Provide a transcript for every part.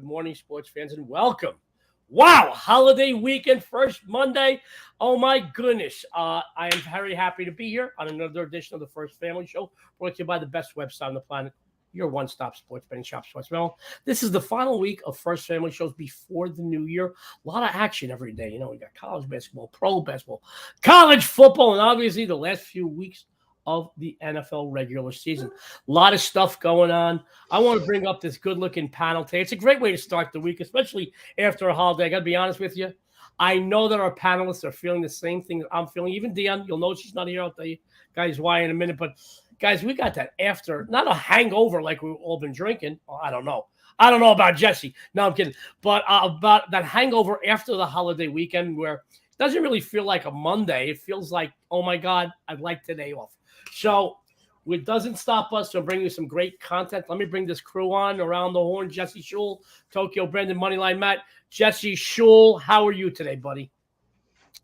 morning, sports fans, and welcome. Wow, holiday weekend, first Monday. Oh, my goodness. I am very happy to be here on another edition of the First Family Show, brought to you by the best website on the planet, your one-stop sports betting shop, Sports Memo. This is the final week of First Family Shows before the new year. A lot of action every day. You know, we got college basketball, pro basketball, college football, and obviously the last few weeks of the NFL regular season. A lot of stuff going on. I want to bring up this good-looking panel today. It's a great way to start the week, especially after a holiday. I got to be honest with you. I know that our panelists are feeling the same thing I'm feeling. Even Dionne, you'll know she's not here. I'll tell you guys why in a minute. But, guys, we got that after, not a hangover like we've all been drinking. Oh, I don't know. I don't know about Jesse. No, I'm kidding. But about that hangover after the holiday weekend where it doesn't really feel like a Monday. It feels like, oh, my God, I'd like today off. So it doesn't stop us from bringing you some great content. Let me bring this crew on around the horn. Jesse Schule, Tokyo Brandon, Moneyline Matt. Jesse Schule, how are you today, buddy?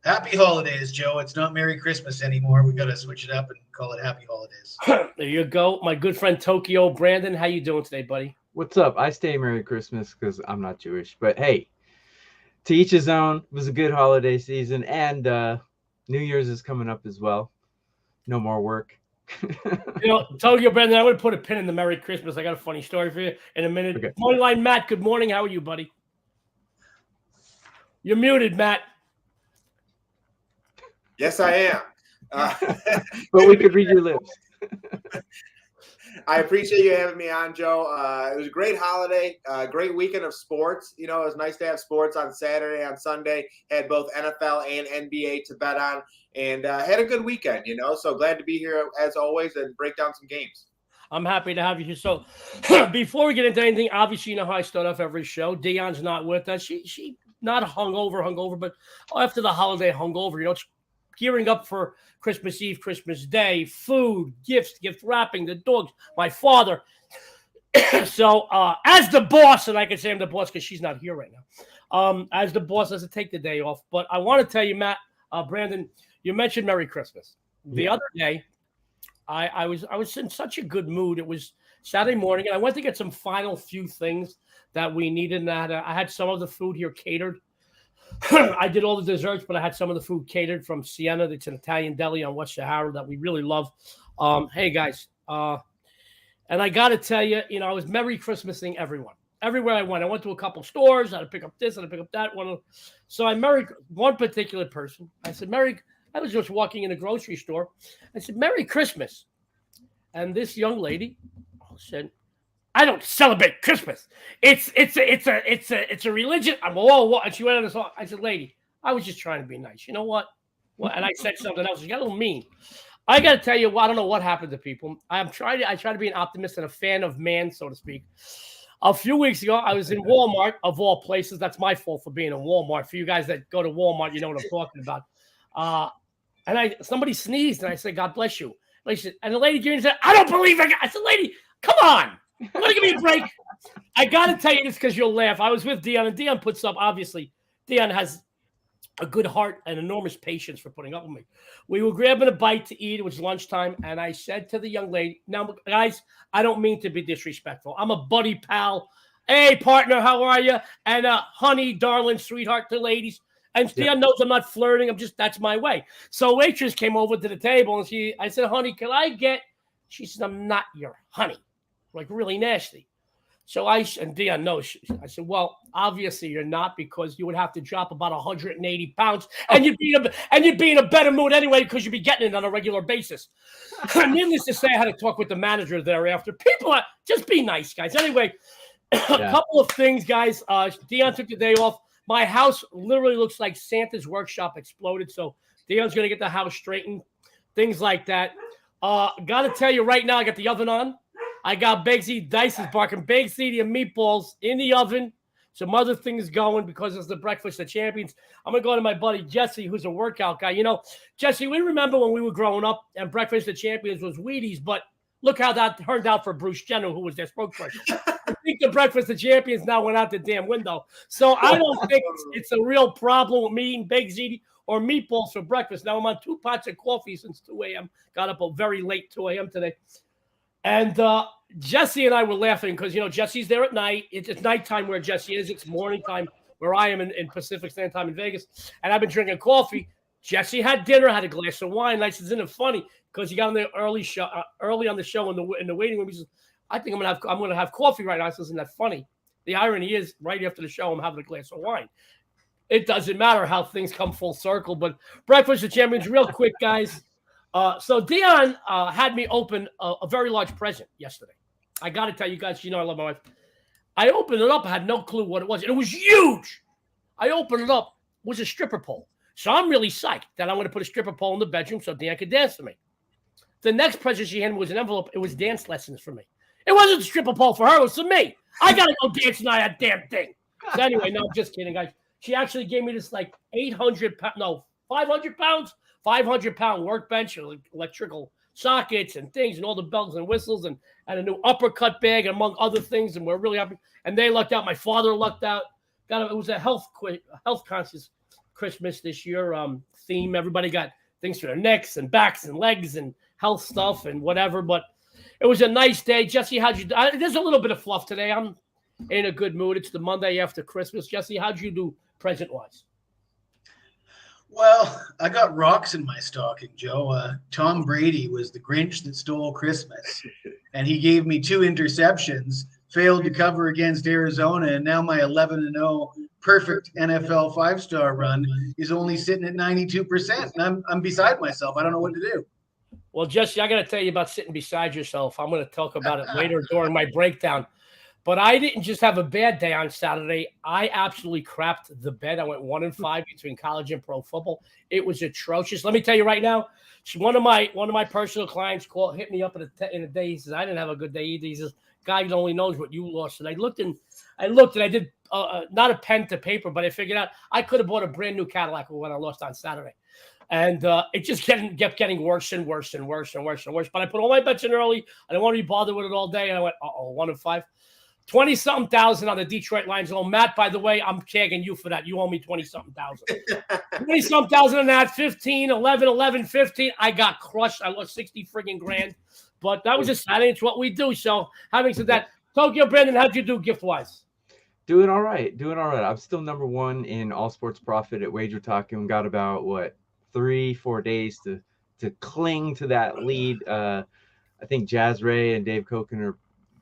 Happy holidays, Joe. It's not Merry Christmas anymore. We got to switch it up and call it Happy Holidays. There you go. My good friend Tokyo Brandon, how you doing today, buddy? What's up? I stay Merry Christmas because I'm not Jewish. But, hey, to each his own. It was a good holiday season. And New Year's is coming up as well. No more work. You know, Tokyo Brandon, I would put a pin in the Merry Christmas. I got a funny story for you in a minute. Okay. Moneyline Matt, good morning. How are you, buddy? You're muted, Matt. Yes, I am. But we could read your lips. I appreciate you having me on, Joe. It was a great holiday, great weekend of sports. You know, it was nice to have sports on Saturday, on Sunday. Had both NFL and NBA to bet on, and had a good weekend, you know. So glad to be here as always and break down some games. I'm happy to have you here. So before we get into anything, obviously you know how I start off every show. Dionne's not with us. She not hungover, but after the holiday hungover, you know, it's gearing up for Christmas Eve, Christmas Day, food, gifts, gift wrapping, the dogs, my father. So as the boss, and I can say I'm the boss because she's not here right now, as the boss has to take the day off. But I want to tell you, Matt, Brandon, you mentioned Merry Christmas. The other day, I was in such a good mood. It was Saturday morning, and I went to get some final few things that we needed. And I had some of the food here catered. I did all the desserts, but I had some of the food catered from Siena. It's an Italian deli on West Sahara that we really love. Hey, guys. And I got to tell you, you know, I was Merry Christmasing everyone. Everywhere I went. I went to a couple stores. I had to pick up this. I had to pick up that one. So I married one particular person. I said, I was just walking in a grocery store. I said, Merry Christmas. And this young lady said, I don't celebrate Christmas. It's a religion. I'm whoa. And she went on this. I said, lady, I was just trying to be nice. You know what? And I said something else. She got a little mean. I got to tell you, I don't know what happened to people. I try to be an optimist and a fan of man, so to speak. A few weeks ago, I was in Walmart, of all places. That's my fault for being in Walmart. For you guys that go to Walmart, you know what I'm talking about. And somebody sneezed, and I said, God bless you. And the lady came and said, I don't believe it. I said, lady, come on. You want to give me a break? I got to tell you this because you'll laugh. I was with Dionne, and Dionne puts up, obviously, Dionne has a good heart and enormous patience for putting up with me. We were grabbing a bite to eat. It was lunchtime, and I said to the young lady, now, guys, I don't mean to be disrespectful. I'm a buddy pal. Hey, partner, how are you? And honey, darling, sweetheart to ladies. And Dionne knows I'm not flirting. that's my way. So waitress came over to the table, and I said, honey, can I get, she said, I'm not your honey. Like really nasty. So and Dionne knows. I said, well, obviously you're not because you would have to drop about 180 pounds and you'd be in a better mood anyway because you'd be getting it on a regular basis. Needless to say, I had to talk with the manager thereafter. People just be nice, guys. Anyway, a couple of things, guys. Dionne took the day off. My house literally looks like Santa's workshop exploded. So Dionne's going to get the house straightened, things like that. Got to tell you right now, I got the oven on. I got Begsy, Dice is barking, Begsy and meatballs in the oven. Some other things going because it's the Breakfast of Champions. I'm going to go to my buddy Jesse, who's a workout guy. You know, Jesse, we remember when we were growing up and Breakfast of Champions was Wheaties, but look how that turned out for Bruce Jenner, who was their spokesperson. I think the Breakfast of Champions now went out the damn window. So I don't think it's a real problem with me eating Begsy or meatballs for breakfast. Now I'm on 2 pots of coffee since 2 a.m. Got up a very late 2 a.m. today. And Jesse and I were laughing because, Jesse's there at night. It's nighttime where Jesse is. It's morning time where I am in Pacific Standard Time in Vegas. And I've been drinking coffee. Jesse had dinner, had a glass of wine. And I said, isn't it funny? Because he got on the early on the show in the waiting room. He says, I think I'm gonna have coffee right now. I said, isn't that funny? The irony is, right after the show, I'm having a glass of wine. It doesn't matter how things come full circle. But Breakfast of Champions, real quick, guys. So Dionne had me open a very large present yesterday. I got to tell you guys, I love my wife. I opened it up. I had no clue what it was. And it was huge. I opened it up. It was a stripper pole. So I'm really psyched that I'm going to put a stripper pole in the bedroom so Dionne could dance to me. The next present she handed me was an envelope. It was dance lessons for me. It wasn't a stripper pole for her. It was for me. I got to go dance tonight, that damn thing. So anyway, no, just kidding, guys. She actually gave me this 500 pounds, 500-pound workbench, electrical sockets and things and all the bells and whistles and a new uppercut bag, among other things. And we're really happy. And they lucked out. My father lucked out. It was a health conscious Christmas this year theme. Everybody got things for their necks and backs and legs and health stuff and whatever. But it was a nice day. Jesse, how'd you do? There's a little bit of fluff today. I'm in a good mood. It's the Monday after Christmas. Jesse, how'd you do present-wise? Well, I got rocks in my stocking, Joe. Tom Brady was the Grinch that stole Christmas, and he gave me 2 interceptions, failed to cover against Arizona, and now my 11-0 perfect NFL 5-star run is only sitting at 92%, and I'm beside myself. I don't know what to do. Well, Jesse, I got to tell you about sitting beside yourself. I'm going to talk about it later during my breakdown. But I didn't just have a bad day on Saturday. I absolutely crapped the bed. I went 1-5 between college and pro football. It was atrocious. Let me tell you right now, one of my personal clients hit me up in a day. He says, I didn't have a good day either. He says, God only knows what you lost. And I looked and I did not a pen to paper, but I figured out I could have bought a brand new Cadillac when I lost on Saturday. And it just kept getting worse and worse and worse and worse and worse. But I put all my bets in early. I didn't want to be bothered with it all day. And I went, 1-5. 20-something thousand on the Detroit Lions. Oh, Matt, by the way, I'm tagging you for that. You owe me 20-something thousand. 20-something thousand on that. 15, 11, 15. I got crushed. I lost 60 friggin' grand. But that was just Saturday. It's what we do. So having said that, Tokyo Brandon, how'd you do gift-wise? Doing all right. I'm still number 1 in all sports profit at WagerTalk and got about, 3-4 days to cling to that lead. I think Jazz Ray and Dave Koken are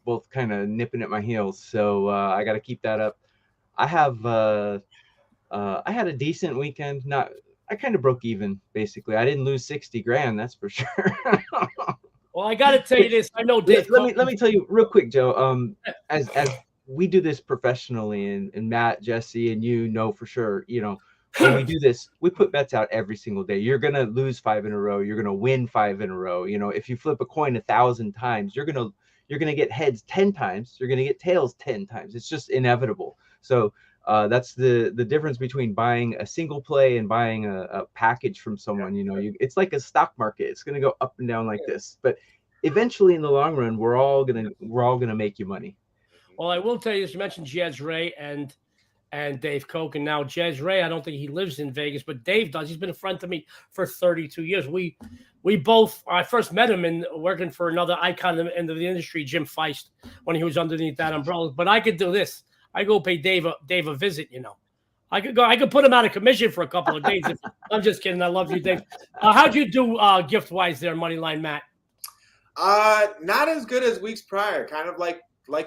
both kind of nipping at my heels, so I got to keep that up. I had a decent weekend. I kind of broke even basically. I didn't lose 60 grand, that's for sure. Well, I got to tell you this. I know Dave. Let me tell you real quick, Joe. As we do this professionally, and Matt, Jesse, and you know for sure, when we do this, we put bets out every single day. You're gonna lose 5 in a row. You're gonna win 5 in a row. If you flip a coin 1,000 times, you're gonna get heads 10 times. You're gonna get tails 10 times. It's just inevitable. So that's the difference between buying a single play and buying a package from someone. It's like a stock market. It's gonna go up and down like this, but eventually, in the long run, we're all gonna make you money. Well, I will tell you this. You mentioned Jazz Ray and Dave Koken. Now, Jazz Ray, I don't think he lives in Vegas, but Dave does. He's been a friend to me for 32 years. We both, I first met him working for another icon in the industry, Jim Feist, when he was underneath that umbrella. But I could do this. I go pay Dave a visit, I could put him out of commission for a couple of days. I'm just kidding. I love you, Dave. How'd you do gift-wise there, Moneyline Matt? Not as good as weeks prior, kind of like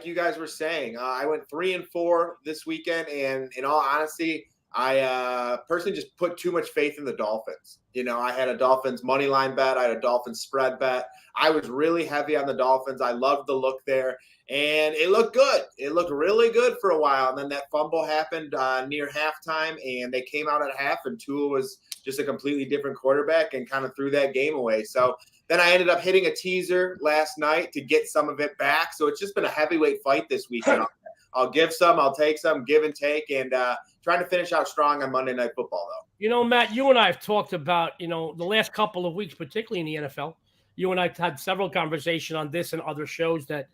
you guys were saying. I went 3-4 this weekend, and in all honesty, I personally just put too much faith in the Dolphins. I had a Dolphins money line bet. I had a Dolphins spread bet. I was really heavy on the Dolphins. I loved the look there, and it looked good. It looked really good for a while, and then that fumble happened near halftime, and they came out at half, and Tua was just a completely different quarterback and kind of threw that game away. So then I ended up hitting a teaser last night to get some of it back. So it's just been a heavyweight fight this weekend. I'll give some, I'll take some, give and take, and trying to finish out strong on Monday Night Football, though. Matt, you and I have talked about, the last couple of weeks, particularly in the NFL. You and I have had several conversations on this and other shows that,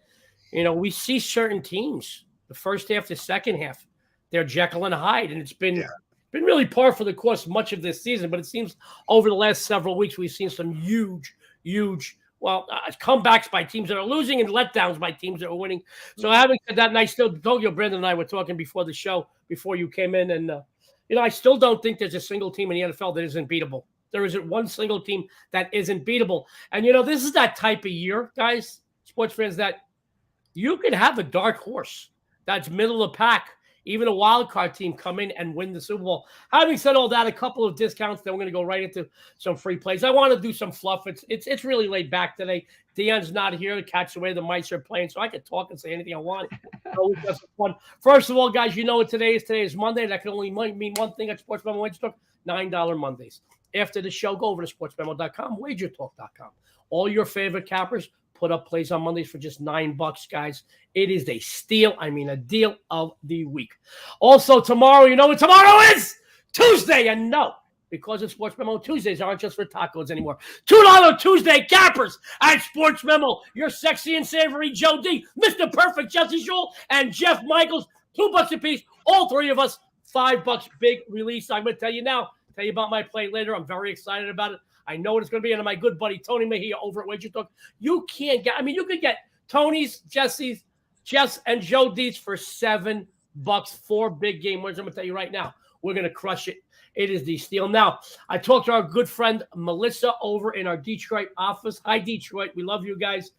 we see certain teams, the first half, the second half, they're Jekyll and Hyde, and it's been really par for the course much of this season. But it seems over the last several weeks, we've seen some huge comebacks by teams that are losing and letdowns by teams that are winning. So having said that, and I still told you, Brandon and I were talking before the show, before you came in, and I still don't think there's a single team in the NFL that isn't beatable. There isn't one single team that isn't beatable. And this is that type of year, guys, sports fans, that you could have a dark horse that's middle of the pack, even a wild card team come in and win the Super Bowl. Having said all that, a couple of discounts, then we're going to go right into some free plays. I want to do some fluff. It's really laid back today. Dion's not here to catch the way the mice are playing, so I can talk and say anything I want. So we've got some fun. First of all, guys, you know what today is. Today is Monday. That can only mean one thing at Sports Memo WagerTalk, $9 Mondays. After the show, go over to sportsmemo.com, wagertalk.com. All your favorite cappers put up plays on Mondays for just $9, guys. It is a steal. I mean, a deal of the week. Also, tomorrow, you know what tomorrow is? Tuesday. And no, because it's Sports Memo, Tuesdays aren't just for tacos anymore. $2 Tuesday cappers at Sports Memo. Your sexy and savory Joe D, Mr. Perfect Jesse Schule, and Jeff Michaels, $2 a piece. All three of us, $5. Big release. I'm going to tell you now. Tell you about my play later. I'm very excited about it. I know what it's going to be. And my good buddy Tony Mejia over at WagerTalk. You could get Tony's, Jesse's, Jeff's, and Joe D's for $7. 4 big game winners. I'm going to tell you right now, we're going to crush it. It is the steal. Now, I talked to our good friend Melissa over in our Detroit office. Hi, Detroit. We love you guys.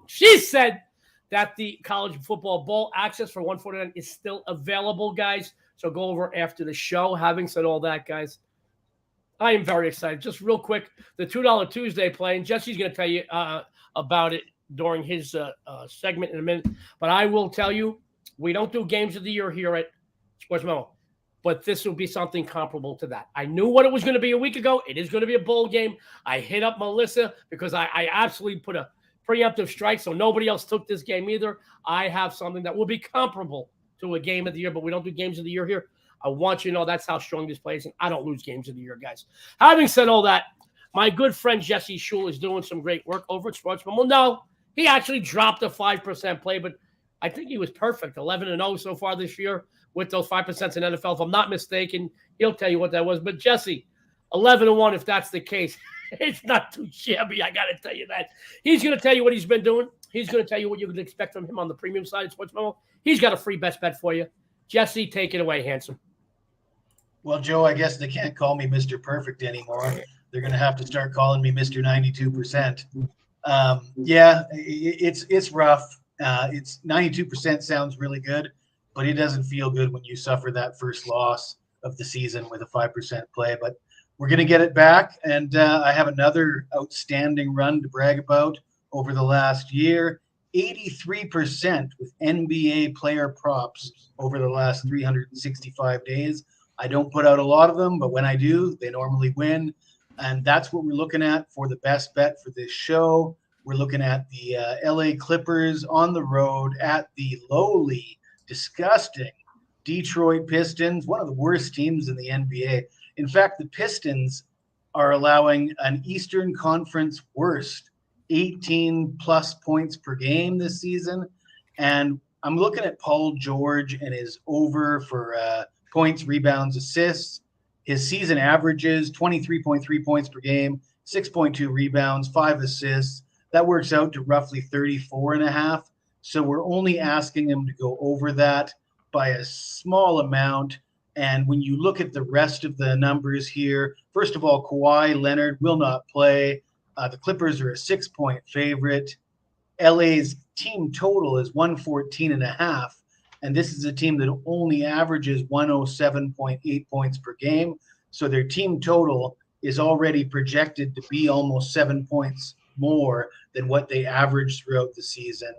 She said that the college football bowl access for 149 is still available, guys. So go over after the show. Having said all that, guys, I am very excited. Just real quick, the $2 Tuesday play, and Jesse's going to tell you about it during his segment in a minute. But I will tell you, we don't do games of the year here at Sports Memo, but this will be something comparable to that. I knew what it was going to be a week ago. It is going to be a bowl game. I hit up Melissa because I absolutely put a preemptive strike, so nobody else took this game either. I have something that will be comparable to a game of the year, but we don't do games of the year here. I want you to know that's how strong this plays, and I don't lose games of the year, guys. Having said all that, my good friend Jesse Schule is doing some great work over at Sports Memo. No, he actually dropped a 5% play, but I think he was perfect, 11-0 so far this year with those 5% in NFL. If I'm not mistaken, he'll tell you what that was. But Jesse, 11-1, if that's the case, it's not too shabby. I got to tell you that. He's going to tell you what he's been doing. He's going to tell you what you would expect from him on the premium side of Sports Memo. He's got a free best bet for you. Jesse, take it away, handsome. Well, Joe, I guess they can't call me Mr. Perfect anymore. They're going to have to start calling me Mr. 92%. Yeah, it's rough. It's 92% sounds really good, but it doesn't feel good when you suffer that first loss of the season with a 5% play. But we're going to get it back, and I have another outstanding run to brag about over the last year. 83% with NBA player props over the last 365 days. I don't put out a lot of them, but when I do, they normally win. And that's what we're looking at for the best bet for this show. We're looking at the LA Clippers on the road at the lowly, disgusting Detroit Pistons, one of the worst teams in the NBA. In fact, the Pistons are allowing an Eastern Conference worst 18-plus points per game this season. And I'm looking at Paul George and his over for points, rebounds, assists. His season averages 23.3 points per game, 6.2 rebounds, 5 assists. That works out to roughly 34.5. So we're only asking him to go over that by a small amount. And when you look at the rest of the numbers here, first of all, Kawhi Leonard will not play. The Clippers are a 6-point favorite. LA's team total is 114.5. And this is a team that only averages 107.8 points per game. So their team total is already projected to be almost 7 points more than what they averaged throughout the season.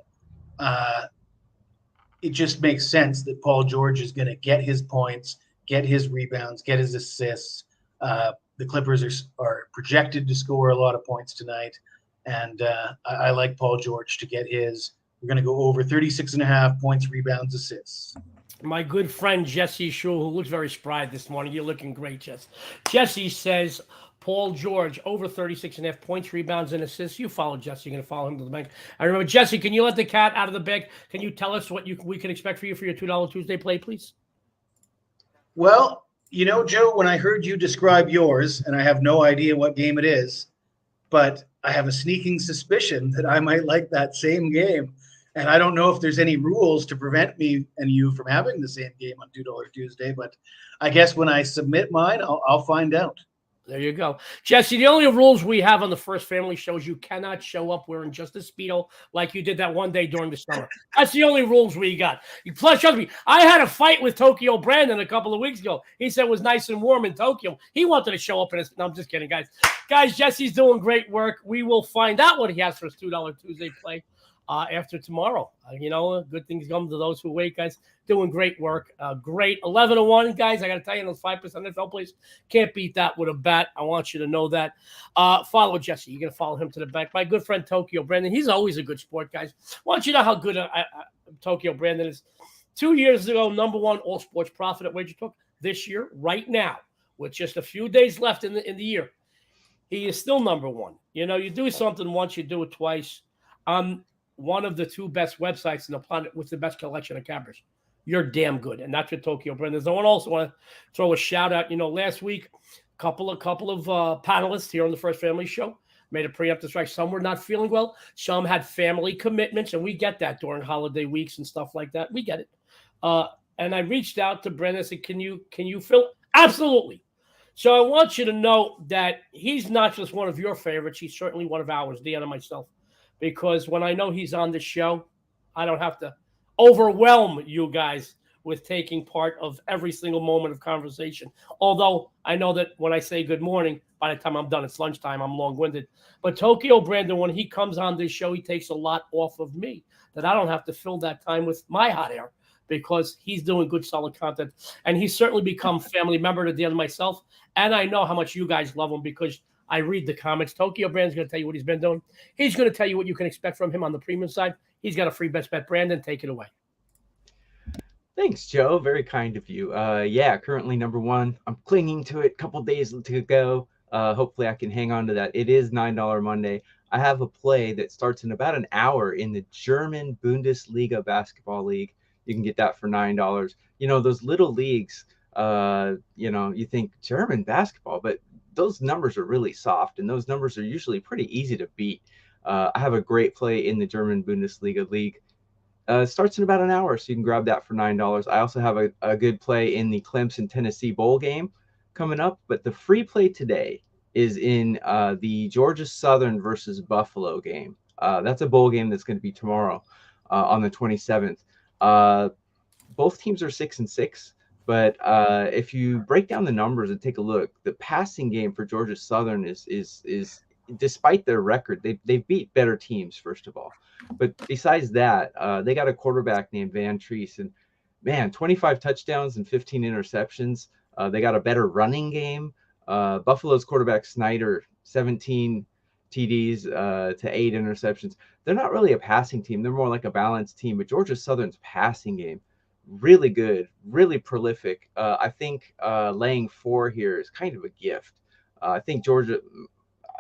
It just makes sense that Paul George is going to get his points, get his rebounds, get his assists. The Clippers are projected to score a lot of points tonight. And I like Paul George to get his. We're going to go over 36.5 points, rebounds, assists. My good friend Jesse Schule, who looks very spry this morning. You're looking great, Jess. Jesse says Paul George over 36.5 points, rebounds, and assists. You follow Jesse. You're going to follow him to the bank. I remember, Jesse, can you let the cat out of the bag? Can you tell us what we can expect for you for your $2 Tuesday play, please? Well, you know, Joe, when I heard you describe yours, and I have no idea what game it is, but I have a sneaking suspicion that I might like that same game. And I don't know if there's any rules to prevent me and you from having the same game on $2 Tuesday, but I guess when I submit mine, I'll find out. There you go. Jesse, the only rules we have on the First Family show is you cannot show up wearing just a Speedo like you did that one day during the summer. That's the only rules we got. Plus, trust me, I had a fight with Tokyo Brandon a couple of weeks ago. He said it was nice and warm in Tokyo. He wanted to show up in his... No, I'm just kidding, guys. Guys, Jesse's doing great work. We will find out what he has for his $2 Tuesday play after tomorrow. Good things come to those who wait, guys. Doing great work. Great 11-1, guys. I got to tell you, those 5% NFL plays can't beat that with a bat. I want you to know that. Follow Jesse. You're going to follow him to the back. My good friend Tokyo Brandon. He's always a good sport, guys. I want you to know how good Tokyo Brandon is. 2 years ago, number one all sports profit at WagerTalk. This year, right now, with just a few days left in the year, he is still number one. You do something once, you do it twice. One of the two best websites in the planet with the best collection of cameras. You're damn good. And that's what Tokyo Brandon is. I also want to throw a shout out. Last week, a couple of panelists here on the First Family Show made a preemptive strike. Some were not feeling well. Some had family commitments, and we get that during holiday weeks and stuff like that. We get it. And I reached out to Brandon and said, can you fill? Absolutely. So I want you to know that he's not just one of your favorites. He's certainly one of ours, Dionne and myself. Because when I know he's on the show, I don't have to overwhelm you guys with taking part of every single moment of conversation. Although I know that when I say good morning, by the time I'm done, it's lunchtime, I'm long-winded. But Tokyo Brandon, when he comes on this show, he takes a lot off of me that I don't have to fill that time with my hot air because he's doing good, solid content. And he's certainly become family member to Dionne and myself. And I know how much you guys love him because I read the comments. Tokyo Brandon's going to tell you what he's been doing. He's going to tell you what you can expect from him on the premium side. He's got a free best bet. Brandon, take it away. Thanks, Joe. Very kind of you. Currently number one. I'm clinging to it. Couple days to go. Hopefully I can hang on to that. It is $9 Monday. I have a play that starts in about an hour in the German Bundesliga basketball league. You can get that for $9. Those little leagues, you think German basketball, but those numbers are really soft, and those numbers are usually pretty easy to beat. I have a great play in the German Bundesliga league. Starts in about an hour, so you can grab that for $9. I also have a good play in the Clemson-Tennessee bowl game coming up, but the free play today is in the Georgia Southern versus Buffalo game. That's a bowl game that's going to be tomorrow on the 27th. Both teams are 6-6. But if you break down the numbers and take a look, the passing game for Georgia Southern is despite their record, they beat better teams, first of all. But besides that, they got a quarterback named Van Treese, and man, 25 touchdowns and 15 interceptions. They got a better running game. Buffalo's quarterback Snyder, 17 TDs to 8 interceptions. They're not really a passing team. They're more like a balanced team. But Georgia Southern's passing game, really good, really prolific. I think laying 4 here is kind of a gift. I think Georgia,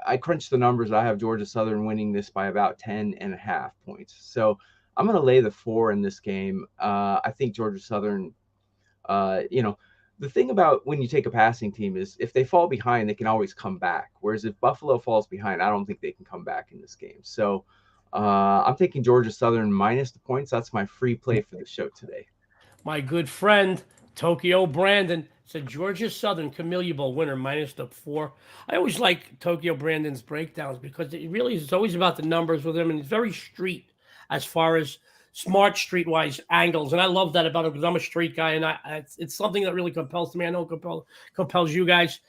I crunched the numbers. I have Georgia Southern winning this by about 10.5 points. So I'm going to lay the 4 in this game. I think Georgia Southern, the thing about when you take a passing team is if they fall behind, they can always come back. Whereas if Buffalo falls behind, I don't think they can come back in this game. So I'm taking Georgia Southern minus the points. That's my free play for the show today. My good friend, Tokyo Brandon, said Georgia Southern Camellia Bowl winner minus the 4. I always like Tokyo Brandon's breakdowns because it really is always about the numbers with him, and it's very street as far as smart streetwise angles. And I love that about him because I'm a street guy, and it's something that really compels me. I know it compels you guys.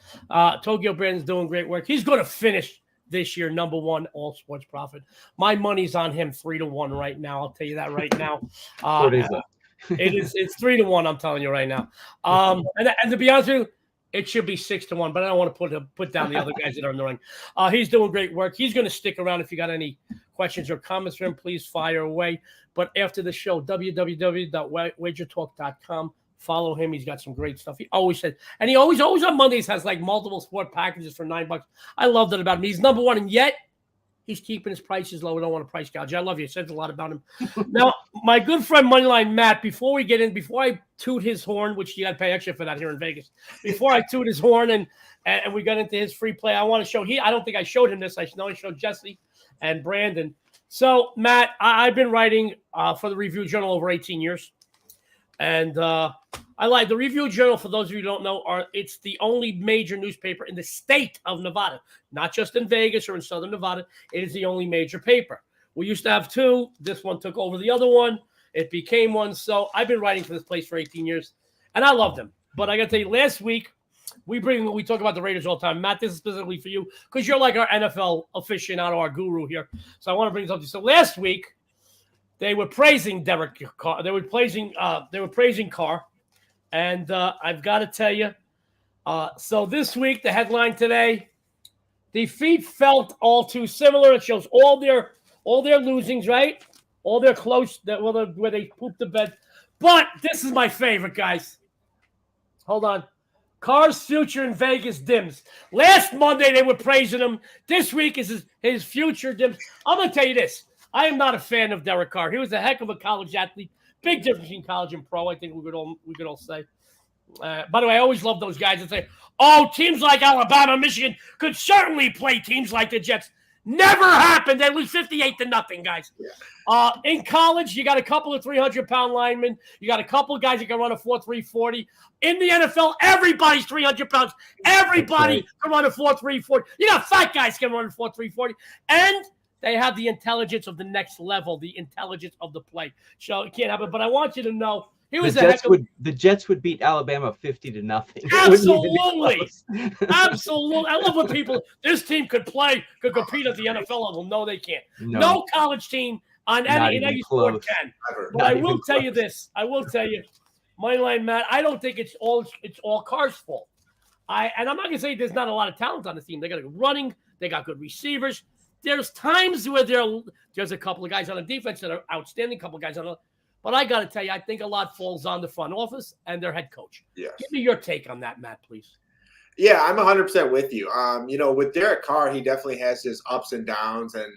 Tokyo Brandon's doing great work. He's going to finish this year number one all sports profit. My money's on him 3-1 right now. I'll tell you that right now. What is it? It's 3-1. I'm telling you right now. And to be honest with you, it should be 6-1. But I don't want to put down the other guys that are in the ring. He's doing great work. He's going to stick around. If you got any questions or comments for him, please fire away. But after the show, www.wagertalk.com. Follow him. He's got some great stuff. He always said, and he always on Mondays has like multiple sport packages for $9. I love that about him. He's number one, and yet he's keeping his prices low. We don't want to price gouge. I love you. It says a lot about him. Now, my good friend Moneyline Matt, before I toot his horn, which you got to pay extra for that here in Vegas, before I toot his horn and we got into his free play, I want to show I don't think I showed him this. I know I showed Jesse and Brandon. So, Matt, I've been writing for the Review Journal over 18 years. And I like the Review Journal, for those of you who don't know, it's the only major newspaper in the state of Nevada, not just in Vegas or in Southern Nevada. It is the only major paper. We used to have two. This one took over the other one. It became one. So I've been writing for this place for 18 years, and I love them. But I got to tell you, last week, we talk about the Raiders all the time. Matt, this is specifically for you because you're like our NFL aficionado, our guru here. So I want to bring something. So last week, they were praising Derek Carr. They were praising Carr. And I've got to tell you, so this week, the headline today, defeat felt all too similar. It shows all their losings, right? All their close, where they pooped the bed. But this is my favorite, guys. Hold on. Carr's future in Vegas dims. Last Monday, they were praising him. This week is his future dims. I'm going to tell you this. I am not a fan of Derek Carr. He was a heck of a college athlete. Big difference between college and pro, I think we could all say. By the way, I always love those guys that say, oh, teams like Alabama, Michigan could certainly play teams like the Jets. Never happened. They lose 58-0, guys. Yeah. In college, you got a couple of 300-pound linemen. You got a couple of guys that can run a 4.3 40. In the NFL, everybody's 300 pounds. Everybody can run a 4.3 40. You got fat guys can run a 4.3 40. And they have the intelligence of the next level, the intelligence of the play. So it can't happen. But I want you to know, he was the Jets would beat Alabama 50-0. Absolutely. Absolutely. I love when people, this team could compete at the NFL level. No, they can't. No college team on any sport can. But I will tell you this. I will tell you, Moneyline Matt, I don't think it's all Carr's fault. And I'm not going to say there's not a lot of talent on the team. They got good running. They got good receivers. There's times where there's a couple of guys on the defense that are outstanding, couple of guys on the. But I got to tell you, I think a lot falls on the front office and their head coach. Yes. Give me your take on that, Matt, please. Yeah, I'm 100% with you. With Derek Carr, he definitely has his ups and downs, and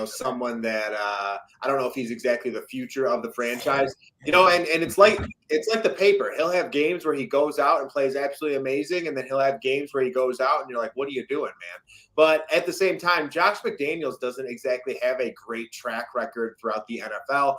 someone that I don't know if he's exactly the future of the franchise. And it's like the paper. He'll have games where he goes out and plays absolutely amazing, and then he'll have games where he goes out and you're like, what are you doing, man? But at the same time, Josh McDaniels doesn't exactly have a great track record throughout the NFL.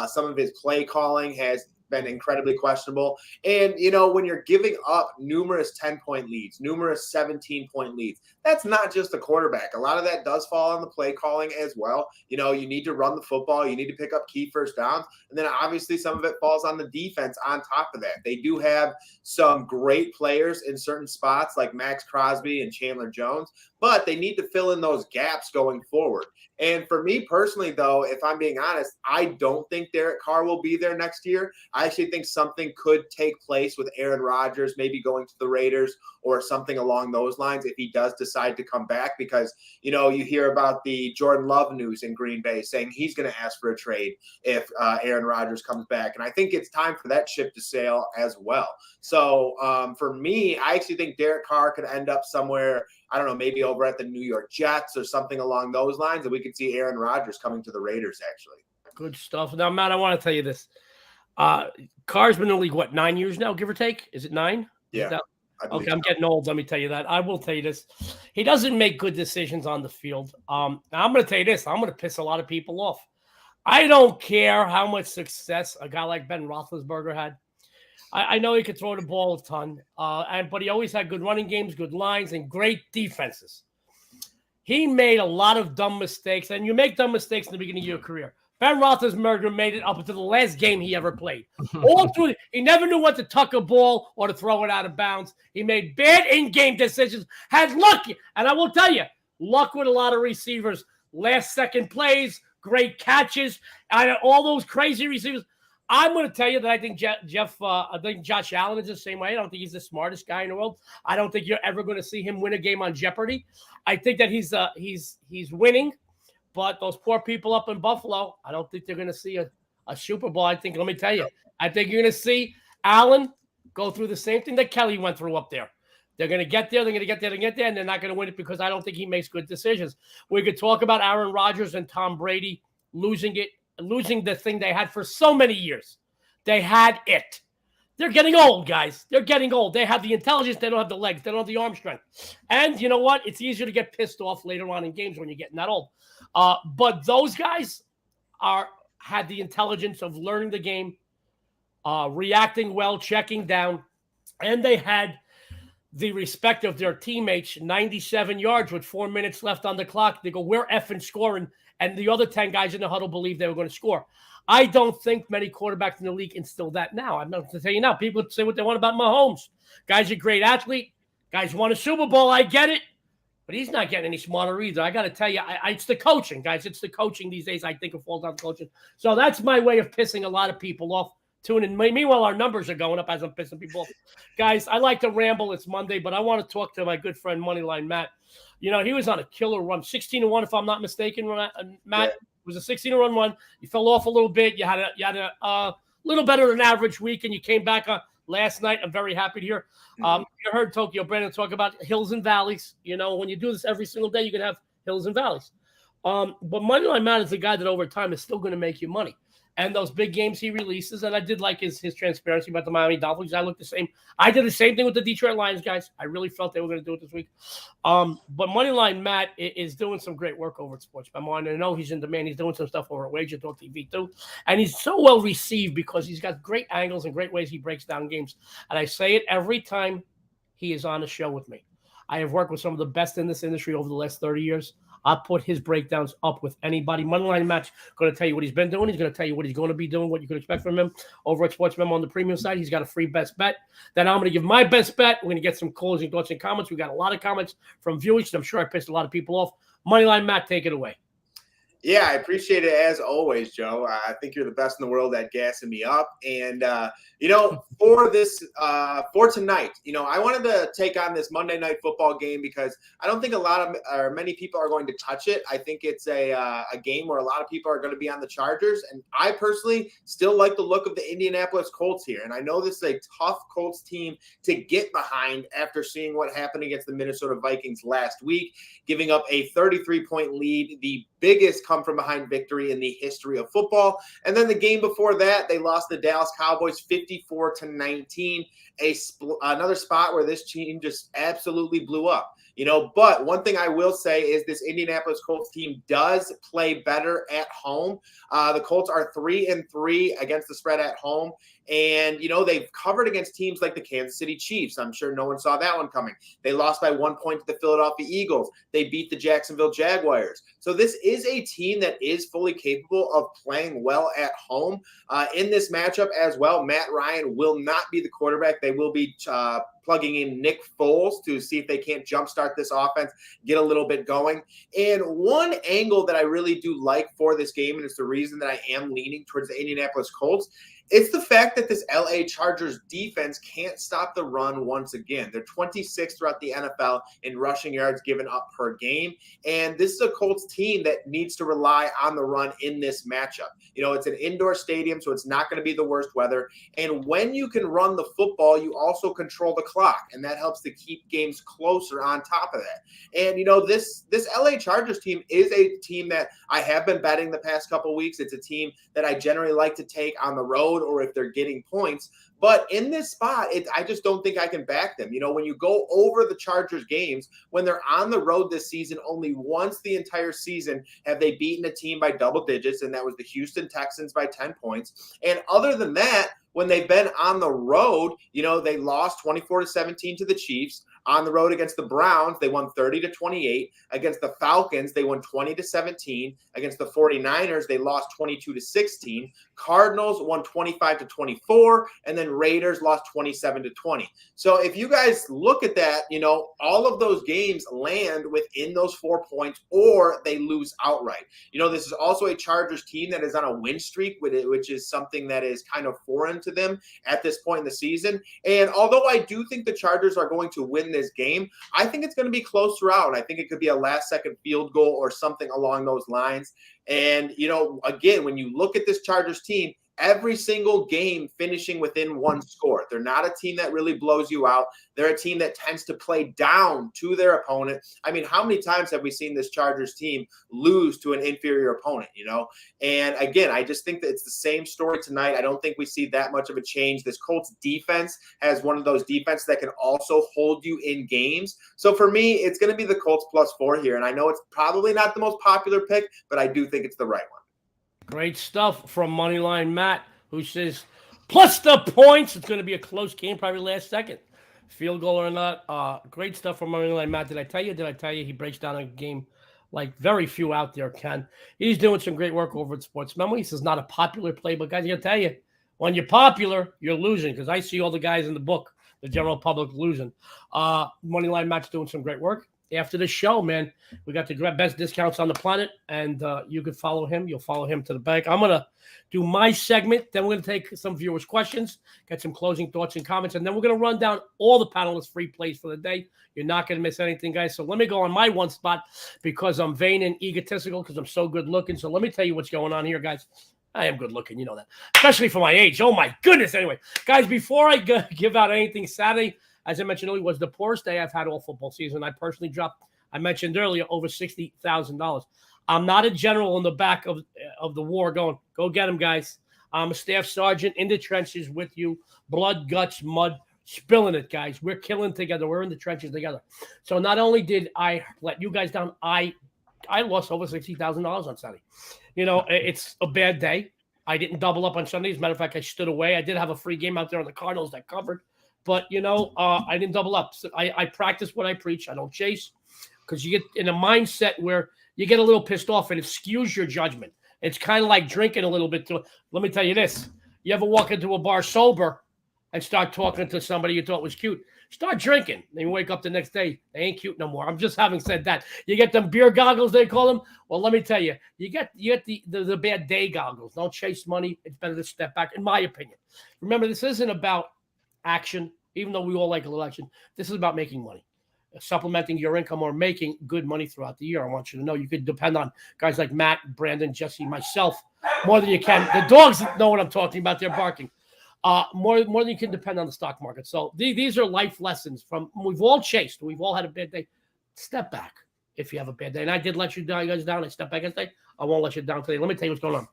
Some of his play calling has been incredibly questionable. And, when you're giving up numerous 10-point leads, numerous 17-point leads, that's not just the quarterback. A lot of that does fall on the play calling as well. You need to run the football. You need to pick up key first downs. And then obviously some of it falls on the defense on top of that. They do have some great players in certain spots like Max Crosby and Chandler Jones, but they need to fill in those gaps going forward. And for me personally, though, if I'm being honest, I don't think Derek Carr will be there next year. I actually think something could take place with Aaron Rodgers, maybe going to the Raiders or something along those lines if he does decide to come back, because, you hear about the Jordan Love news in Green Bay saying he's going to ask for a trade if Aaron Rodgers comes back. And I think it's time for that ship to sail as well. So for me, I actually think Derek Carr could end up somewhere, I don't know, maybe over at the New York Jets or something along those lines, and we could see Aaron Rodgers coming to the Raiders, actually. Good stuff. Now, Matt, I want to tell you this. Carr's been in the league, 9 years now, give or take? Is it 9? Yeah. Okay, I'm getting old. Let me tell you that. I will tell you this. He doesn't make good decisions on the field. Now, I'm going to tell you this. I'm going to piss a lot of people off. I don't care how much success a guy like Ben Roethlisberger had. I know he could throw the ball a ton, but he always had good running games, good lines, and great defenses. He made a lot of dumb mistakes, and you make dumb mistakes in the beginning of your career. Ben Roethlisberger made it up until the last game he ever played. All through, he never knew what to tuck a ball or to throw it out of bounds. He made bad in-game decisions, had luck, and I will tell you, luck with a lot of receivers. Last-second plays, great catches, and all those crazy receivers. I'm going to tell you that I think I think Josh Allen is the same way. I don't think he's the smartest guy in the world. I don't think you're ever going to see him win a game on Jeopardy. I think that he's winning, but those poor people up in Buffalo, I don't think they're going to see a Super Bowl. Let me tell you, I think you're going to see Allen go through the same thing that Kelly went through up there. They're going to get there. They're going to get there. They're going to get there. And they're not going to win it because I don't think he makes good decisions. We could talk about Aaron Rodgers and Tom Brady losing the thing they had for so many years. They had it. They're getting old, guys. They're getting old. They have the intelligence. They don't have the legs. They don't have the arm strength. And you know what? It's easier to get pissed off later on in games when you're getting that old. But those guys had the intelligence of learning the game, reacting well, checking down, and they had the respect of their teammates. 97 yards with 4 minutes left on the clock. They go, we're effing scoring. And the other 10 guys in the huddle believed they were going to score. I don't think many quarterbacks in the league instill that now. I'm not going to tell you now. People say what they want about Mahomes. Guy's a great athlete. Guy's won a Super Bowl. I get it. But he's not getting any smarter either. I got to tell you, it's the coaching, guys. It's the coaching these days. I think it falls down to coaching. So that's my way of pissing a lot of people off. Tuning. Meanwhile, our numbers are going up as I'm pissing people off. Guys, I like to ramble. It's Monday, but I want to talk to my good friend Moneyline Matt. You know, he was on a killer run, 16-1, if I'm not mistaken. Matt, it was a 16-run run. You fell off a little bit. You had a little better than average week, and you came back last night. I'm very happy to hear. You heard Tokyo Brandon talk about hills and valleys. You know, when you do this every single day, you can have hills and valleys. But Moneyline Matt is the guy that over time is still going to make you money. And those big games he releases, and I did like his transparency about the Miami Dolphins. I looked the same. I did the same thing with the Detroit Lions, guys. I really felt they were going to do it this week. But Moneyline Matt is doing some great work over at Sports Memo. And I know he's in demand. He's doing some stuff over at WagerTalk TV too. And he's so well received because he's got great angles and great ways he breaks down games. And I say it every time he is on a show with me. I have worked with some of the best in this industry over the last 30 years. I'll put his breakdowns up with anybody. Moneyline Matt's going to tell you what he's been doing. He's going to tell you what he's going to be doing, what you can expect from him over at Sports Memo on the premium side. He's got a free best bet. Then I'm going to give my best bet. We're going to get some closing thoughts and comments. We got a lot of comments from viewers. I'm sure I pissed a lot of people off. Moneyline Matt, take it away. Yeah, I appreciate it as always, Joe. I think you're the best in the world at gassing me up. And, for tonight, I wanted to take on this Monday Night Football game because I don't think many people are going to touch it. I think it's a game where a lot of people are going to be on the Chargers. And I personally still like the look of the Indianapolis Colts here. And I know this is a tough Colts team to get behind after seeing what happened against the Minnesota Vikings last week, giving up a 33-point lead, the biggest come from behind victory in the history of football. And then the game before that, they lost the Dallas Cowboys 54-19, another spot where this team just absolutely blew up. But one thing I will say is this Indianapolis Colts team does play better at home. The Colts are 3-3 against the spread at home. And, they've covered against teams like the Kansas City Chiefs. I'm sure no one saw that one coming. They lost by 1 point to the Philadelphia Eagles. They beat the Jacksonville Jaguars. So this is a team that is fully capable of playing well at home. In this matchup as well, Matt Ryan will not be the quarterback. They will be plugging in Nick Foles to see if they can't jumpstart this offense, get a little bit going. And one angle that I really do like for this game, and it's the reason that I am leaning towards the Indianapolis Colts, it's the fact that this LA Chargers defense can't stop the run once again. They're 26th throughout the NFL in rushing yards given up per game. And this is a Colts team that needs to rely on the run in this matchup. It's an indoor stadium, so it's not going to be the worst weather. And when you can run the football, you also control the clock, and that helps to keep games closer on top of that. And, this LA Chargers team is a team that I have been betting the past couple weeks. It's a team that I generally like to take on the road or if they're getting points. But in this spot, I just don't think I can back them. When you go over the Chargers games, when they're on the road this season, only once the entire season have they beaten a team by double digits, and that was the Houston Texans by 10 points. And other than that, when they've been on the road, they lost 24-17 to the Chiefs. On the road against the Browns, they won 30-28. Against the Falcons, they won 20-17. Against the 49ers, they lost 22-16. Cardinals won 25-24. And then Raiders lost 27-20. So if you guys look at that, all of those games land within those 4 points or they lose outright. This is also a Chargers team that is on a win streak with it, which is something that is kind of foreign to them at this point in the season. And although I do think the Chargers are going to win this game, I think it's going to be close throughout. I think it could be a last-second field goal or something along those lines. And, again, when you look at this Chargers team, every single game finishing within one score. They're not a team that really blows you out. They're a team that tends to play down to their opponent. I mean, how many times have we seen this Chargers team lose to an inferior opponent, you know? And again, I just think that it's the same story tonight. I don't think we see that much of a change. This Colts defense has one of those defenses that can also hold you in games. So for me, it's going to be the Colts +4 here. And I know it's probably not the most popular pick, but I do think it's the right one. Great stuff from Moneyline Matt, who says, plus the points. It's going to be a close game, probably last second. Field goal or not. Great stuff from Moneyline Matt. Did I tell you he breaks down a game like very few out there can. He's doing some great work over at Sports Memo. He says not a popular play, but guys, I got to tell you, when you're popular, you're losing, because I see all the guys in the book, the general public, losing. Moneyline Matt's doing some great work. After the show, man, we got the best discounts on the planet, and you can follow him. You'll follow him to the bank. I'm going to do my segment. Then we're going to take some viewers' questions, get some closing thoughts and comments, and then we're going to run down all the panelists' free plays for the day. You're not going to miss anything, guys. So let me go on my one spot, because I'm vain and egotistical, because I'm so good looking. So let me tell you what's going on here, guys. I am good looking, you know that, especially for my age. Oh, my goodness. Anyway, guys, before I give out anything Saturday, as I mentioned earlier, was the poorest day I've had all football season. I personally dropped, I mentioned earlier, over $60,000. I'm not a general in the back of the war going, go get them, guys. I'm a staff sergeant in the trenches with you. Blood, guts, mud, spilling it, guys. We're killing together. We're in the trenches together. So not only did I let you guys down, I lost over $60,000 on Sunday. You know, it's a bad day. I didn't double up on Sunday. As a matter of fact, I stood away. I did have a free game out there on the Cardinals that covered. But, you know, I didn't double up. So I practice what I preach. I don't chase, because you get in a mindset where you get a little pissed off and it skews your judgment. It's kind of like drinking a little bit. Let me tell you this. You ever walk into a bar sober and start talking to somebody you thought was cute? Start drinking. Then you wake up the next day. They ain't cute no more. I'm just having said that. You get them beer goggles, they call them. Well, let me tell you, you get the bad day goggles. Don't chase money. It's better to step back, in my opinion. Remember, this isn't about action, even though we all like a little action. This is about making money, supplementing your income, or making good money throughout the year. I want you to know you could depend on guys like Matt, Brandon, Jesse, myself, more than you can. The dogs know what I'm talking about. They're barking. More than you can depend on the stock market. So these are life lessons from, we've all chased. We've all had a bad day. Step back if you have a bad day. And I did let you guys down. I stepped back and say, I won't let you down today. Let me tell you what's going on.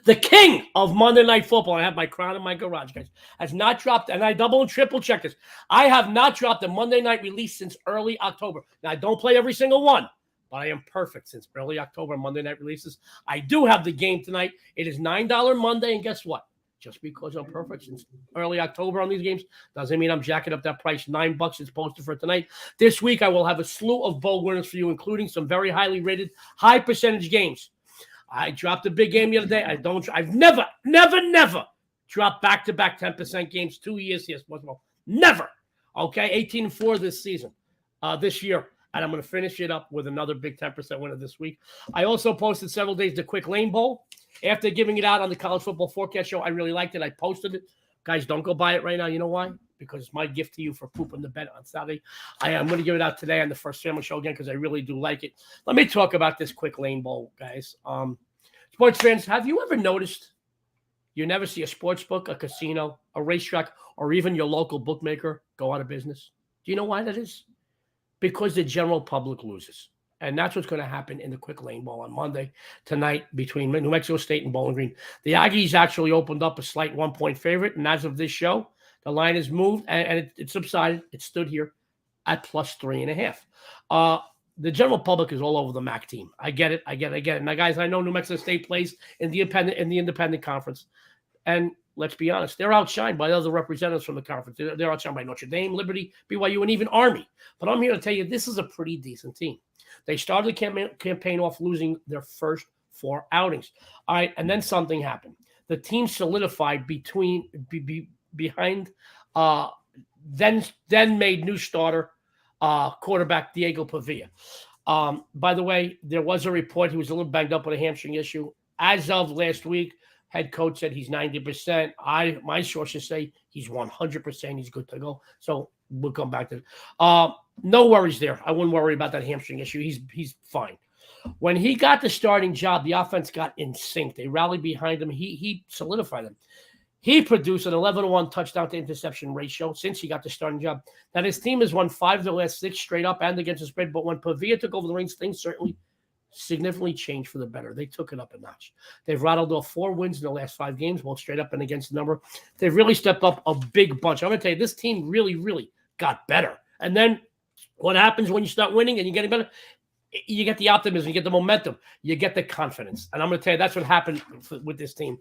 The king of Monday Night Football, I have my crown in my garage, guys, has not dropped, and I double and triple check this. I have not dropped a Monday night release since early October. Now, I don't play every single one, but I am perfect since early October Monday night releases. I do have the game tonight. It is $9 Monday, and guess what? Just because I'm perfect since early October on these games doesn't mean I'm jacking up that price. $9 is posted for tonight. This week, I will have a slew of bowl winners for you, including some very highly rated, high percentage games. I dropped a big game the other day. I've never dropped back-to-back 10% games 2 years here. Never. Okay, 18-4 this season, this year. And I'm going to finish it up with another big 10% winner this week. I also posted several days the Quick Lane Bowl. After giving it out on the College Football Forecast Show, I really liked it. I posted it. Guys, don't go buy it right now. You know why? Because it's my gift to you for pooping the bed on Saturday. I am going to give it out today on the First Family Show again, because I really do like it. Let me talk about this Quick Lane Bowl, guys. Sports fans, have you ever noticed you never see a sports book, a casino, a racetrack, or even your local bookmaker go out of business? Do you know why that is? Because the general public loses. And that's what's going to happen in the Quick Lane Bowl on Monday tonight between New Mexico State and Bowling Green. The Aggies actually opened up a slight 1-point favorite, and as of this show, the line has moved and it subsided. It stood here at +3.5. The general public is all over the MAC team. I get it. Now, guys, I know New Mexico State plays in the independent conference, and let's be honest, they're outshined by other representatives from the conference. They're outshined by Notre Dame, Liberty, BYU, and even Army. But I'm here to tell you, this is a pretty decent team. They started the campaign off losing their first 4 outings. All right, and then something happened. The team solidified behind then made new starter quarterback Diego Pavia. By the way, there was a report he was a little banged up with a hamstring issue. As of last week, head coach said he's 90%. My sources say he's 100%. He's good to go. So we'll come back to it. No worries there. I wouldn't worry about that hamstring issue. He's fine. When he got the starting job, the offense got in sync. They rallied behind him. He solidified them. He produced an 11-1 touchdown to interception ratio since he got the starting job. Now, his team has won 5 of the last 6 straight up and against the spread. But when Pavia took over the reins, things certainly significantly changed for the better. They took it up a notch. They've rattled off 4 wins in the last 5 games, both straight up and against the number. They've really stepped up a big bunch. I'm going to tell you, this team really, really got better. And then what happens when you start winning and you're getting better? You get the optimism, you get the momentum, you get the confidence. And I'm going to tell you, that's what happened with this team.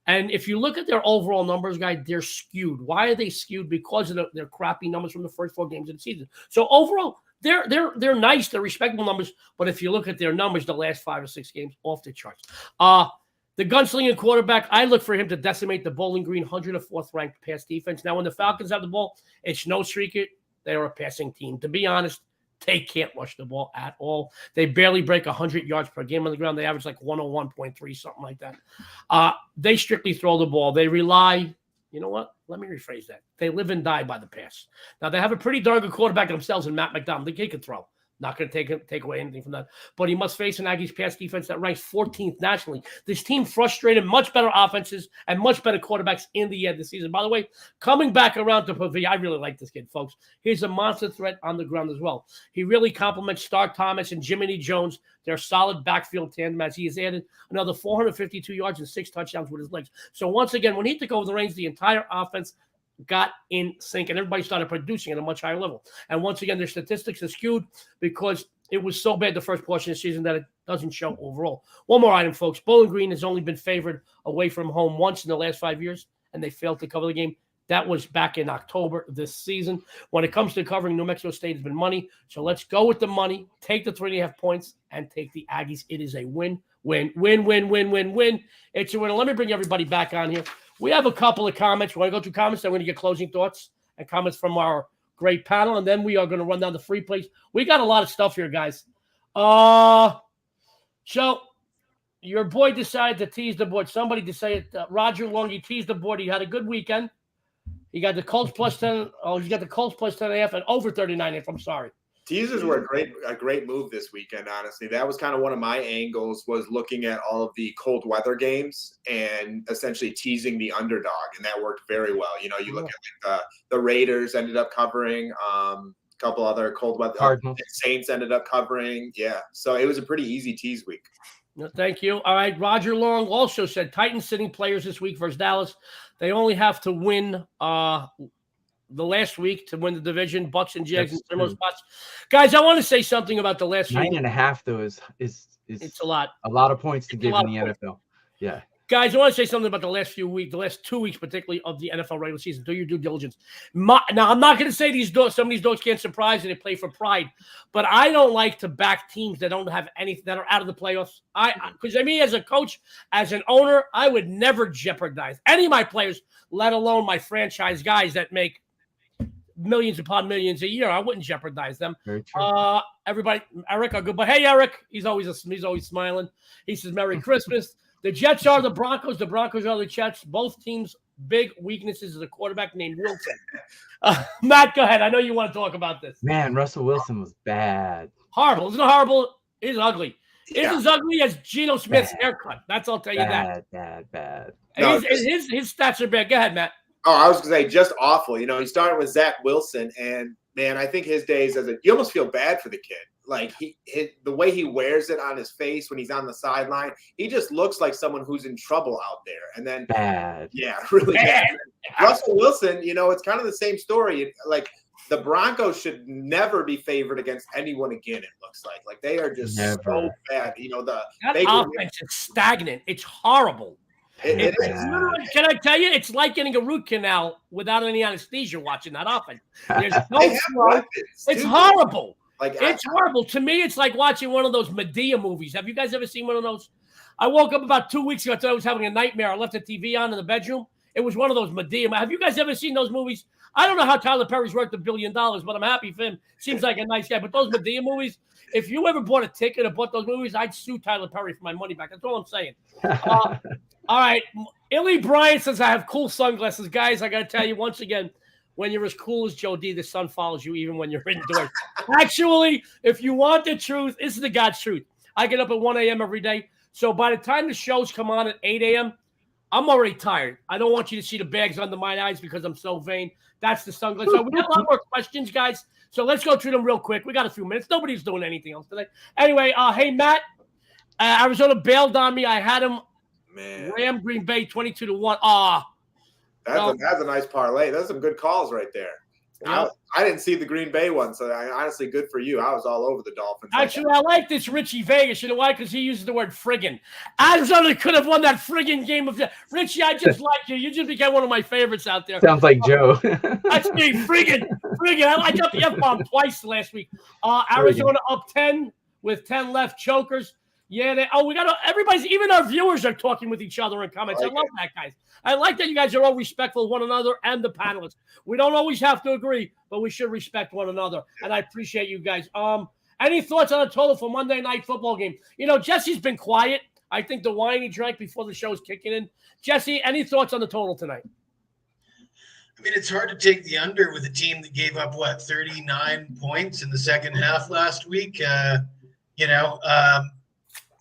And if you look at their overall numbers, guys, they're skewed. Why are they skewed? Because of their crappy numbers from the first 4 games of the season. So overall, they're nice, they're respectable numbers. But if you look at their numbers, the last 5 or 6 games, off the charts. The gunslinging quarterback, I look for him to decimate the Bowling Green 104th ranked pass defense. Now, when the Falcons have the ball, it's no secret they're a passing team. To be honest, they can't rush the ball at all. They barely break 100 yards per game on the ground. They average like 101.3, something like that. They strictly throw the ball. They rely, you know what? Let me rephrase that. They live and die by the pass. Now, they have a pretty darn good quarterback themselves in Matt McDonald. He can throw. Not going to take away anything from that. But he must face an Aggies pass defense that ranks 14th nationally. This team frustrated much better offenses and much better quarterbacks in the end of the season. By the way, coming back around to Pavia, I really like this kid, folks. He's a monster threat on the ground as well. He really complements Stark Thomas and Jiminy Jones, their solid backfield tandem, as he has added another 452 yards and 6 touchdowns with his legs. So once again, when he took over the reins, the entire offense got in sync and everybody started producing at a much higher level. And once again, their statistics are skewed because it was so bad the first portion of the season that it doesn't show overall. One more item, folks. Bowling Green has only been favored away from home once in the last 5 years, and they failed to cover the game. That was back in October this season. When it comes to covering, New Mexico State has been money. So let's go with the money, take the 3.5 points, and take the Aggies. It is a win. It's a win. Let me bring everybody back on here. We have a couple of comments. We want to go through comments. Then we're going to get closing thoughts and comments from our great panel. And then we are going to run down the free plays. We got a lot of stuff here, guys. So your boy decided to tease the board. Somebody decided, Roger Long, he teased the board. He had a good weekend. He got the Colts plus 10. Oh, he got the Colts plus 10.5 and over 39.5. I'm sorry. Teasers were a great move this weekend, honestly. That was kind of one of my angles, was looking at all of the cold weather games and essentially teasing the underdog, and that worked very well. You know, you look at like the Raiders ended up covering, a couple other cold weather Saints ended up covering. Yeah, so it was a pretty easy tease week. No, thank you. All right, Roger Long also said Titans sitting players this week versus Dallas. They only have to win the last week to win the division. Bucks and Jags in similar spots. Guys, I want to say something about the last 9.5 though is it's a lot. A lot of points to give in the NFL. Yeah. Guys, I want to say something about the last 2 weeks, particularly of the NFL regular season. Do your due diligence. Now, I'm not going to say some of these dogs can't surprise and they play for pride, but I don't like to back teams that don't have anything, that are out of the playoffs. Because I mean, as a coach, as an owner, I would never jeopardize any of my players, let alone my franchise guys that make millions upon millions a year. I wouldn't jeopardize them. Everybody, Eric, our good boy. Hey, Eric. He's always smiling. He says, Merry Christmas. The Jets are the Broncos. The Broncos are the Jets. Both teams' big weaknesses is a quarterback named Wilson. Matt, go ahead. I know you want to talk about this. Man, Russell Wilson was bad. Horrible. Isn't it horrible? It's ugly. It's as ugly as Geno Smith's haircut. That's all I'll tell you that. Bad. No, his stats are bad. Go ahead, Matt. Oh, I was going to say just awful. You know, he started with Zach Wilson, and man, I think his days you almost feel bad for the kid. Like the way he wears it on his face when he's on the sideline, he just looks like someone who's in trouble out there. And then bad. Yeah, really bad. Russell Wilson, you know, it's kind of the same story. Like the Broncos should never be favored against anyone again, it looks like they are just so bad. You know, that offense is stagnant. It's horrible. It is. Can I tell you, it's like getting a root canal without any anesthesia watching that offense. There's no flow. It's horrible. It's horrible. To me, it's like watching one of those Medea movies. Have you guys ever seen one of those? I woke up about 2 weeks ago. I thought I was having a nightmare. I left the TV on in the bedroom. It was one of those Medea. Have you guys ever seen those movies? I don't know how Tyler Perry's worth $1 billion, but I'm happy for him. Seems like a nice guy. But those Medea movies, if you ever bought a ticket or bought those movies, I'd sue Tyler Perry for my money back. That's all I'm saying. All right. Illy Bryant says, I have cool sunglasses. Guys, I got to tell you once again, when you're as cool as Joe D, the sun follows you even when you're indoors. Actually, if you want the truth, this is the God's truth. I get up at 1 a.m. every day. So by the time the shows come on at 8 a.m., I'm already tired. I don't want you to see the bags under my eyes because I'm so vain. That's the sunglasses. So we got a lot more questions, guys. So let's go through them real quick. We got a few minutes. Nobody's doing anything else today. Anyway, hey, Matt, Arizona bailed on me. I had him Ram Green Bay 22-1. That's a nice parlay. Those are some good calls right there. Yeah. I didn't see the Green Bay one, so honestly, good for you. I was all over the Dolphins. Actually, I like this Richie Vegas. You know why? Because he uses the word friggin'. Arizona could have won that friggin' game of Richie. I just like you. You just became one of my favorites out there. Sounds like Joe. That's me, friggin'. I got the F-bomb twice last week. Arizona up 10 with 10 left, chokers. Yeah, everybody's, even our viewers are talking with each other in comments. I love that, guys. I like that you guys are all respectful of one another and the panelists. We don't always have to agree, but we should respect one another. And I appreciate you guys. Any thoughts on a total for Monday Night Football game? You know, Jesse's been quiet. I think the wine he drank before the show is kicking in. Jesse, any thoughts on the total tonight? I mean, it's hard to take the under with a team that gave up, 39 points in the second half last week.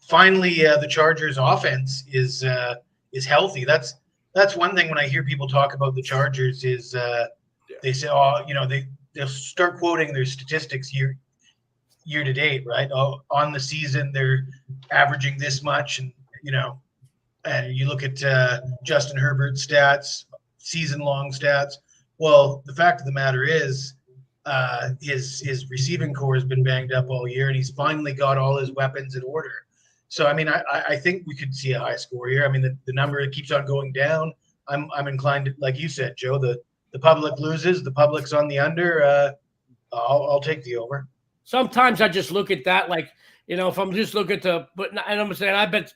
Finally, the Chargers' offense is healthy. That's one thing when I hear people talk about the Chargers is they say, they'll start quoting their statistics year to date, right? On the season, they're averaging this much, and you look at Justin Herbert's stats, season-long stats. Well, the fact of the matter is his receiving core has been banged up all year, and he's finally got all his weapons in order. So, I mean, I think we could see a high score here. I mean, the number keeps on going down. I'm inclined to, like you said, Joe, the public loses, the public's on the under. I'll take the over. Sometimes I just look at that if I'm just looking and I'm saying, I bet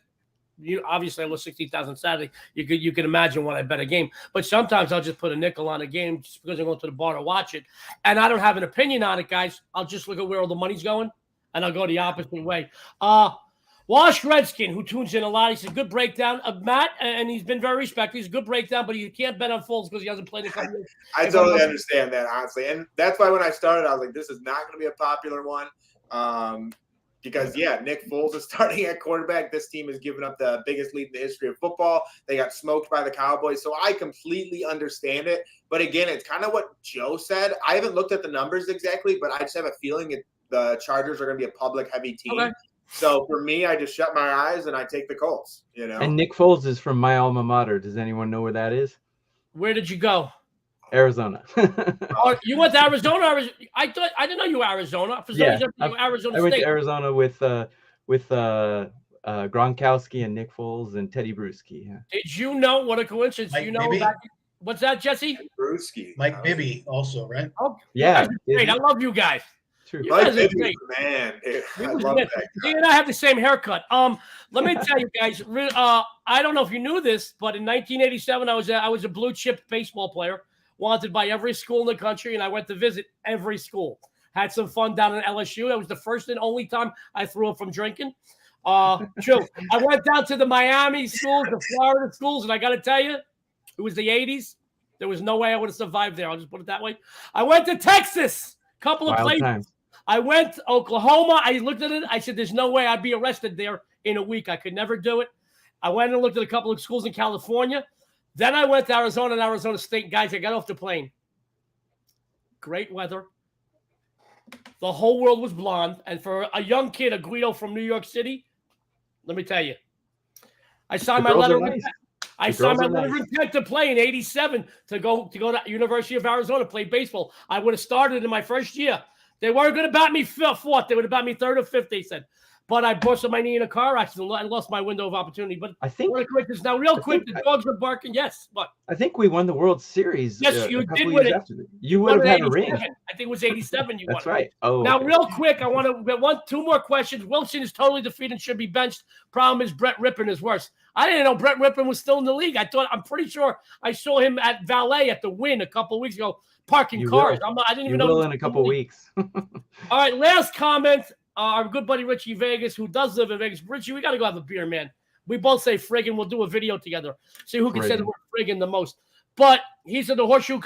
you obviously I lost 60,000 Saturday. You can imagine when I bet a game. But sometimes I'll just put a nickel on a game just because I'm going to the bar to watch it. And I don't have an opinion on it, guys. I'll just look at where all the money's going, and I'll go the opposite way. Wash Redskin, who tunes in a lot, he said, good breakdown of Matt, and he's been very respectful. He's a good breakdown, but you can't bet on Foles because he hasn't played a couple years. I totally understand that, honestly. And that's why when I started, I was like, this is not going to be a popular one. Because, Nick Foles is starting at quarterback. This team has given up the biggest lead in the history of football. They got smoked by the Cowboys. So I completely understand it. But, again, it's kind of what Joe said. I haven't looked at the numbers exactly, but I just have a feeling the Chargers are going to be a public-heavy team. Okay. So for me, I just shut my eyes and I take the Colts, And Nick Foles is from my alma mater. Does anyone know where that is? Where did you go? Arizona. Oh, you went to Arizona? I didn't know you were Arizona. For some reason, you were Arizona I went State. to Arizona with Gronkowski and Nick Foles and Teddy Bruschi. Yeah. Did you know, what a coincidence? What's that, Jesse? Bruschi. Mike Bibby also, right? Oh, yeah. Great. I love you guys. True. Mike Bibby, man. I love that guy. You and I have the same haircut. Let me tell you guys, I don't know if you knew this, but in 1987, I was a blue chip baseball player, wanted by every school in the country, and I went to visit every school. Had some fun down in LSU. That was the first and only time I threw up from drinking. True. I went down to the Miami schools, the Florida schools, and I got to tell you, it was the 80s. There was no way I would have survived there. I'll just put it that way. I went to Texas, couple of places. Time. I went to Oklahoma. I looked at it. I said, there's no way I'd be arrested there in a week. I could never do it. I went and looked at a couple of schools in California. Then I went to Arizona and Arizona State. Guys, I got off the plane. Great weather. The whole world was blonde. And for a young kid, a Guido from New York City, let me tell you, I signed my letter. I signed my letter of intent to play in '87 to go to University of Arizona, play baseball. I would have started in my first year. They weren't going to bat me fourth. They would have bat me third or fifth, they said. But I busted my knee in a car accident. I lost my window of opportunity. But I think the dogs are barking. Yes, but I think we won the World Series. Yes, you did win it. You would have had a ring. I think it was '87. You won. That's right. Oh, now, real quick, I want to get two more questions. Wilson is totally defeated and should be benched. Problem is, Brett Rippon is worse. I didn't know Brett Rippon was still in the league. I'm pretty sure I saw him at Valet at the Wynn a couple of weeks ago, parking cars. I didn't even know. You will in a couple of weeks. All right, last comment. Our good buddy Richie Vegas, who does live in Vegas. Richie, we got to go have a beer, man. We both say friggin'. We'll do a video together. See who can say the word friggin' the most. But he said the horseshoe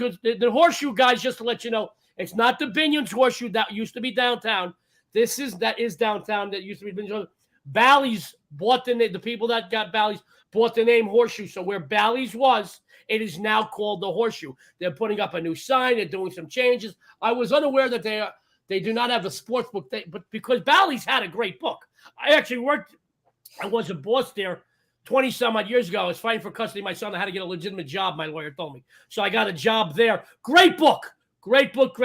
guys, just to let you know, it's not the Binion's horseshoe that used to be downtown. That is downtown. That used to be Binion's. Bally's bought the people that got Bally's bought the name Horseshoe. So where Bally's was, it is now called the Horseshoe. They're putting up a new sign. They're doing some changes. I was unaware that they do not have a sports book, but because Bally's had a great book. I was a boss there 20-some-odd years ago. I was fighting for custody of my son. I had to get a legitimate job, my lawyer told me. So I got a job there. Great book. Great book.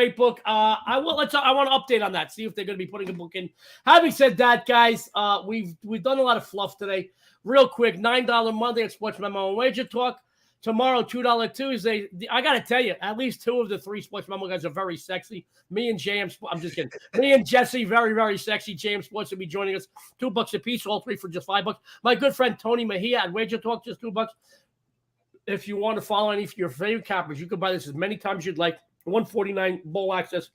I want to update on that, see if they're going to be putting a book in. Having said that, guys, we've done a lot of fluff today. Real quick, $9 Monday at Sports Memo and Wager Talk. Tomorrow, $2 Tuesday. I got to tell you, at least 2 of the 3 Sports Memo guys are very sexy. Me and James, I'm just kidding. Me and Jesse, very, very sexy. James Sports will be joining us. $2 a piece, all 3 for just $5. My good friend Tony Mejia at Wager Talk, just $2. If you want to follow any of your favorite cappers, you can buy this as many times as you'd like. $149 bowl access.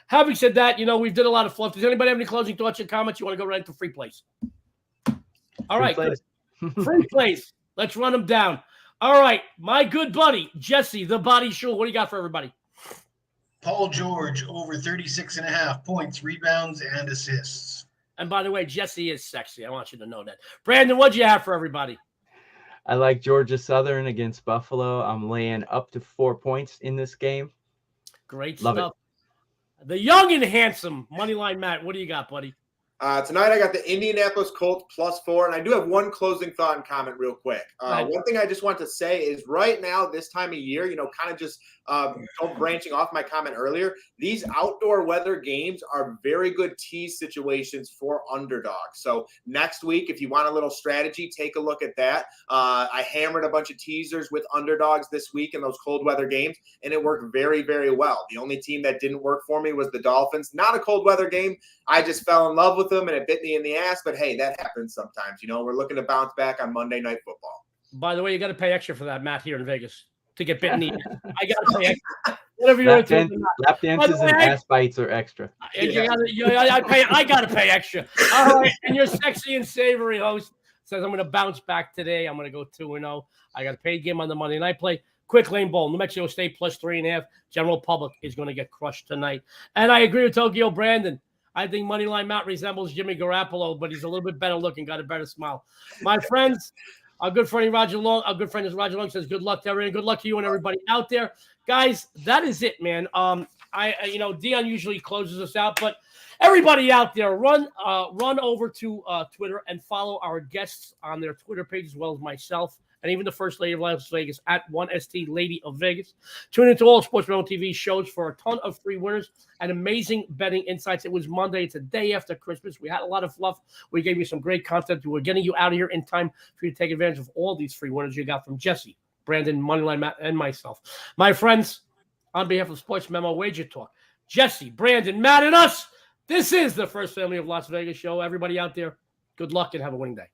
Having said that, we've did a lot of fluff. Does anybody have any closing thoughts or comments? You want to go right into free plays? All right, free plays. Let's run them down. All right, my good buddy, Jesse, the Body Schule. What do you got for everybody? Paul George, over 36.5 points, rebounds, and assists. And by the way, Jesse is sexy. I want you to know that. Brandon, what do you have for everybody? I like Georgia Southern against Buffalo. I'm laying up to 4 points in this game. Great Love stuff. The young and handsome Moneyline Matt. What do you got, buddy? Tonight I got the Indianapolis Colts +4, and I do have one closing thought and comment real quick. One thing I just want to say is right now, this time of year, kind of just branching off my comment earlier, these outdoor weather games are very good tease situations for underdogs. So next week, if you want a little strategy, take a look at that. I hammered a bunch of teasers with underdogs this week in those cold weather games, and it worked very, very well. The only team that didn't work for me was the Dolphins. Not a cold weather game. I just fell in love with them, and it bit me in the ass. But, hey, that happens sometimes. We're looking to bounce back on Monday Night Football. By the way, you got to pay extra for that, Matt, here in Vegas to get bitten in the ass. I got to pay extra. Whatever you're into. Lap dances and ass bites are extra. I got to pay extra. All right, and your sexy and savory host says I'm going to bounce back today. I'm going to go 2-0. I got a paid game on the Monday night play. Quick lane bowl, New Mexico State +3.5. General public is going to get crushed tonight. And I agree with Tokyo Brandon. I think Moneyline Matt resembles Jimmy Garoppolo, but he's a little bit better looking, got a better smile. My friends, our good friend Roger Long says good luck to everyone. Good luck to you and everybody out there. Guys, that is it, man. Dionne usually closes us out, but everybody out there, run over to Twitter and follow our guests on their Twitter page as well as myself. And even the First Lady of Las Vegas at 1ST Lady of Vegas. Tune into all Sports Memo TV shows for a ton of free winners and amazing betting insights. It was Monday. It's a day after Christmas. We had a lot of fluff. We gave you some great content. We're getting you out of here in time for you to take advantage of all these free winners you got from Jesse, Brandon, Moneyline, Matt, and myself. My friends, on behalf of Sports Memo Wager Talk, Jesse, Brandon, Matt, and us, this is the First Family of Las Vegas show. Everybody out there, good luck and have a winning day.